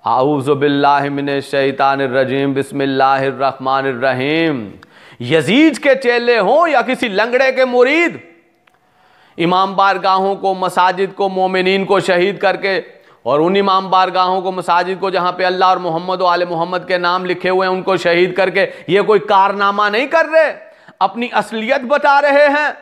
आऊज़ु बिल्लाहि मिनश शैतानिर रजीम, बिस्मिल्लाहिर रहमानिर रहीम। यजीद के चेले हों या किसी लंगड़े के मुरीद, इमाम बारगाहों को, मसाजिद को, मोमिनीन को शहीद करके, और उन इमाम बारगाहों को, मसाजिद को जहाँ पे अल्लाह और मोहम्मद और आले मोहम्मद के नाम लिखे हुए हैं, उनको शहीद करके ये कोई कारनामा नहीं कर रहे, अपनी असलियत बता रहे हैं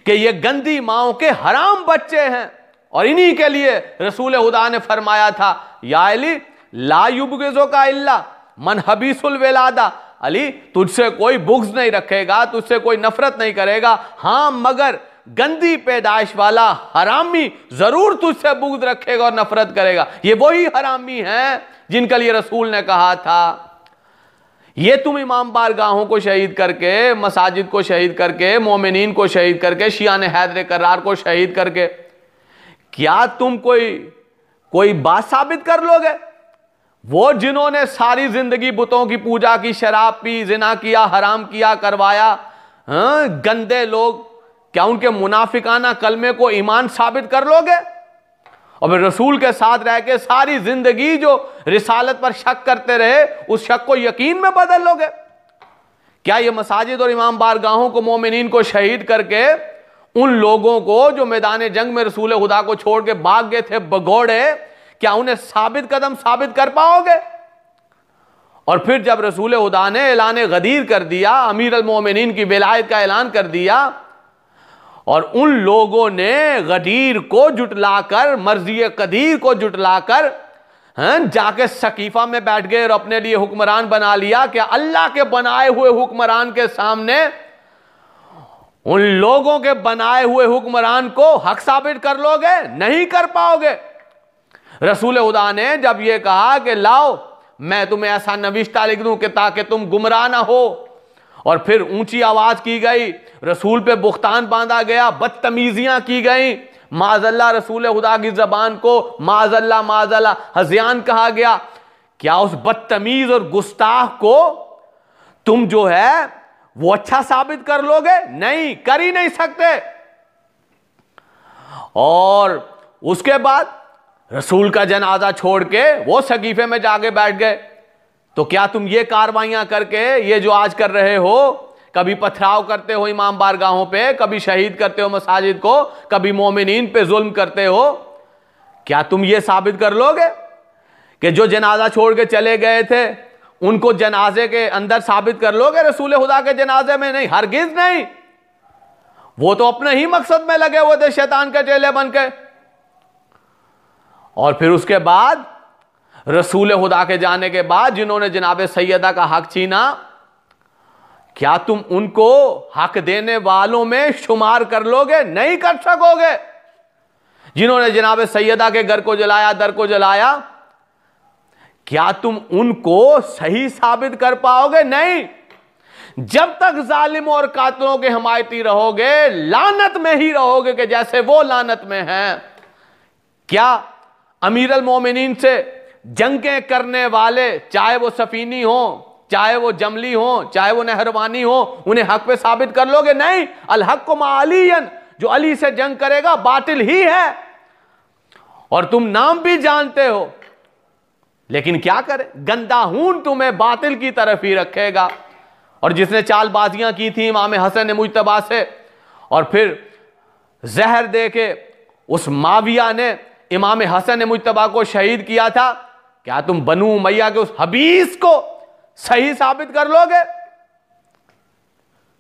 कि ये गंदी माओं के हराम बच्चे हैं। और इन्हीं के लिए रसूल खुदा ने फरमाया था, या अली ला युबगिज़ो का इल्ला मन हबीसुल वेलादा, अली तुझसे कोई बुग़्ज़ नहीं रखेगा, तुझसे कोई नफरत नहीं करेगा, हाँ मगर गंदी पैदाइश वाला हरामी जरूर तुझसे बुग़्ज़ रखेगा और नफरत करेगा। ये वही हरामी हैं जिनके लिए रसूल ने कहा था, ये तुम इमाम बारगाहों को शहीद करके, मसाजिद को शहीद करके, मोमिनीन को शहीद करके, शियाने हैदर करार को शहीद करके, क्या तुम कोई बात साबित कर लोगे? वो जिन्होंने सारी जिंदगी बुतों की पूजा की, शराब पी, जिना किया, हराम किया, करवाया, गंदे लोग, क्या उनके मुनाफिकाना कलमे को ईमान साबित कर लोगे? और फिर रसूल के साथ रह के सारी जिंदगी जो रिसालत पर शक करते रहे, उस शक को यकीन में बदल लोगे? क्या ये मसाजिद और इमाम बारगाहों को, मोमिनीन को शहीद करके, उन लोगों को जो मैदान जंग में रसूल खुदा को छोड़ के भाग गए थे भगोड़े, क्या उन्हें साबित कदम साबित कर पाओगे? और फिर जब रसूल खुदा ने ऐलान गदीर कर दिया, अमीर अल मोमिनीन की विलायत का ऐलान कर दिया, और उन लोगों ने गदीर को जुटलाकर, मर्जी कदीर को जुटलाकर जाके सकीफा में बैठ गए और अपने लिए हुक्मरान बना लिया, क्या अल्लाह के बनाए हुए हुक्मरान के सामने उन लोगों के बनाए हुए हुक्मरान को हक साबित कर लोगे? नहीं कर पाओगे। रसूल खुदा ने जब यह कहा कि लाओ मैं तुम्हें ऐसा नविश्ता लिख दूं कि ताकि तुम गुमराह ना हो, और फिर ऊंची आवाज की गई, रसूल पे बुख्तान बांधा गया, बदतमीजियां की गई, माज़अल्लाह रसूल खुदा की जबान को माज़अल्लाह हज़ियान कहा गया, क्या उस बदतमीज और गुस्ताख को तुम जो है वो अच्छा साबित कर लोगे? नहीं, कर ही नहीं सकते। और उसके बाद रसूल का जनाजा छोड़ के वो सकीफे में जाके बैठ गए। तो क्या तुम ये कार्रवाइयां करके, ये जो आज कर रहे हो, कभी पथराव करते हो इमाम बारगाहों पे, कभी शहीद करते हो मसाजिद को, कभी मोमिनीन पे जुल्म करते हो, क्या तुम ये साबित कर लोगे कि जो जनाजा छोड़ के चले गए थे उनको जनाजे के अंदर साबित कर लोगे? रसूल खुदा के जनाजे में नहीं, हरगिज नहीं। वो तो अपने ही मकसद में लगे हुए थे, शैतान के चेले बन के। और फिर उसके बाद रसूल खुदा के जाने के बाद जिन्होंने जनाब सैयदा का हक छीना, क्या तुम उनको हक देने वालों में शुमार कर लोगे? नहीं कर सकोगे। जिन्होंने जनाब सैयदा के घर को जलाया, दर को जलाया, क्या तुम उनको सही साबित कर पाओगे? नहीं। जब तक जालिम और कातिलों के हमायती रहोगे, लानत में ही रहोगे कि जैसे वो लानत में हैं। क्या अमीर अल मोमिनीन से जंगें करने वाले, चाहे वो सफीनी हो, चाहे वो जमली हो, चाहे वो नहरवानी हो, उन्हें हक पे साबित कर लोगे? नहीं। अल हक मालियन, जो अली से जंग करेगा बातिल ही है। और तुम नाम भी जानते हो, लेकिन क्या करे, गंदा खून तुम्हें बातिल की तरफ ही रखेगा। और जिसने चालबाजियां की थी इमाम हसन मुज्तबा से, और फिर जहर दे के उस माविया ने इमाम हसन मुज्तबा को शहीद किया था, क्या तुम बनु उमैया के उस हबीस को सही साबित कर लोगे?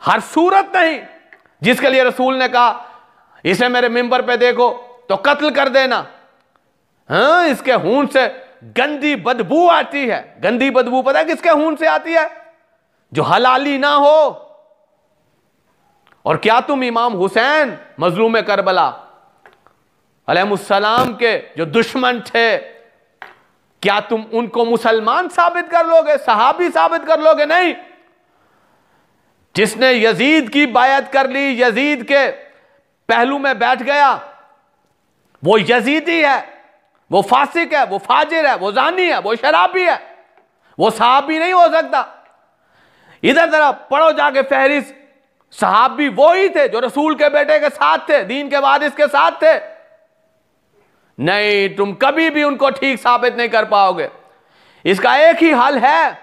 हर सूरत नहीं। जिसके लिए रसूल ने कहा इसे मेरे मिंबर पे देखो तो कत्ल कर देना, हाँ, इसके खून से गंदी बदबू आती है। गंदी बदबू पता है किसके खून से आती है? जो हलाली ना हो। और क्या तुम इमाम हुसैन मजलूम करबला अलैहिस्सलाम के जो दुश्मन थे, क्या तुम उनको मुसलमान साबित कर लोगे, सहाबी साबित कर लोगे? नहीं। जिसने यजीद की बायत कर ली, यजीद के पहलू में बैठ गया, वो यजीदी है, वो फासिक है, वो फाजिर है, वो जानी है, वो शराबी है, वो सहाबी नहीं हो सकता। इधर तरफ पढ़ो जाके फहरिस्त, सहाबी वो ही थे जो रसूल के बेटे के साथ थे, दीन के वारिस के साथ थे। नहीं, तुम कभी भी उनको ठीक साबित नहीं कर पाओगे। इसका एक ही हल है,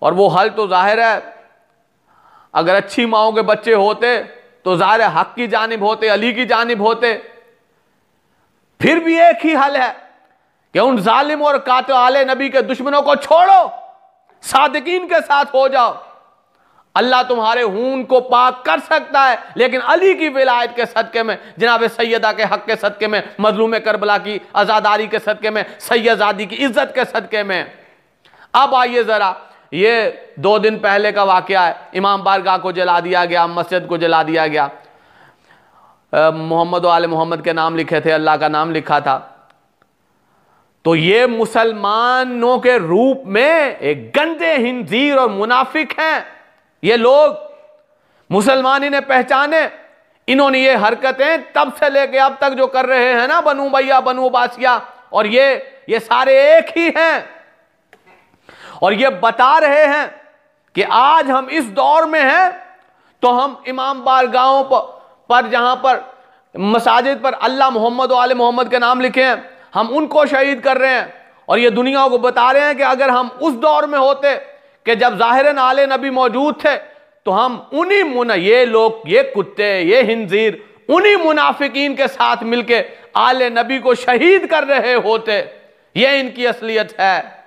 और वो हल तो जाहिर है, अगर अच्छी माओं के बच्चे होते तो जाहिर है हक की जानिब होते, अली की जानिब होते। फिर भी एक ही हल है कि उन जालिम और कातिल आले नबी के दुश्मनों को छोड़ो, सादिकीन के साथ हो जाओ। अल्लाह तुम्हारे खून को पाक कर सकता है, लेकिन अली की विलायत के सदके में, जनाब सैयदा के हक के सदके में, मजलूम करबला की आजादारी के सदके में, सैयदादी की इज्जत के सदके में। अब आइए जरा, ये 2 दिन पहले का वाकया है। इमाम बारगाह को जला दिया गया, मस्जिद को जला दिया गया। मोहम्मद आले मोहम्मद के नाम लिखे थे, अल्लाह का नाम लिखा था। तो ये मुसलमानों के रूप में एक गंदे हिंजीर और मुनाफिक हैं। ये लोग मुसलमान इन्हें पहचाने, इन्होंने ये हरकतें तब से लेके अब तक जो कर रहे हैं ना, बनु भैया बनु बासिया, और ये सारे एक ही हैं। और ये बता रहे हैं कि आज हम इस दौर में हैं तो हम इमाम बारगाहों पर जहां पर मसाजिद पर अल्लाह मोहम्मद और आले मोहम्मद के नाम लिखे हैं, हम उनको शहीद कर रहे हैं। और ये दुनिया को बता रहे हैं कि अगर हम उस दौर में होते कि जब ज़ाहिरन आले नबी मौजूद थे, तो हम उन्हीं ये लोग, ये कुत्ते, ये हिंजीर, उन्हीं मुनाफिकीन के साथ मिलके आले नबी को शहीद कर रहे होते। ये इनकी असलियत है।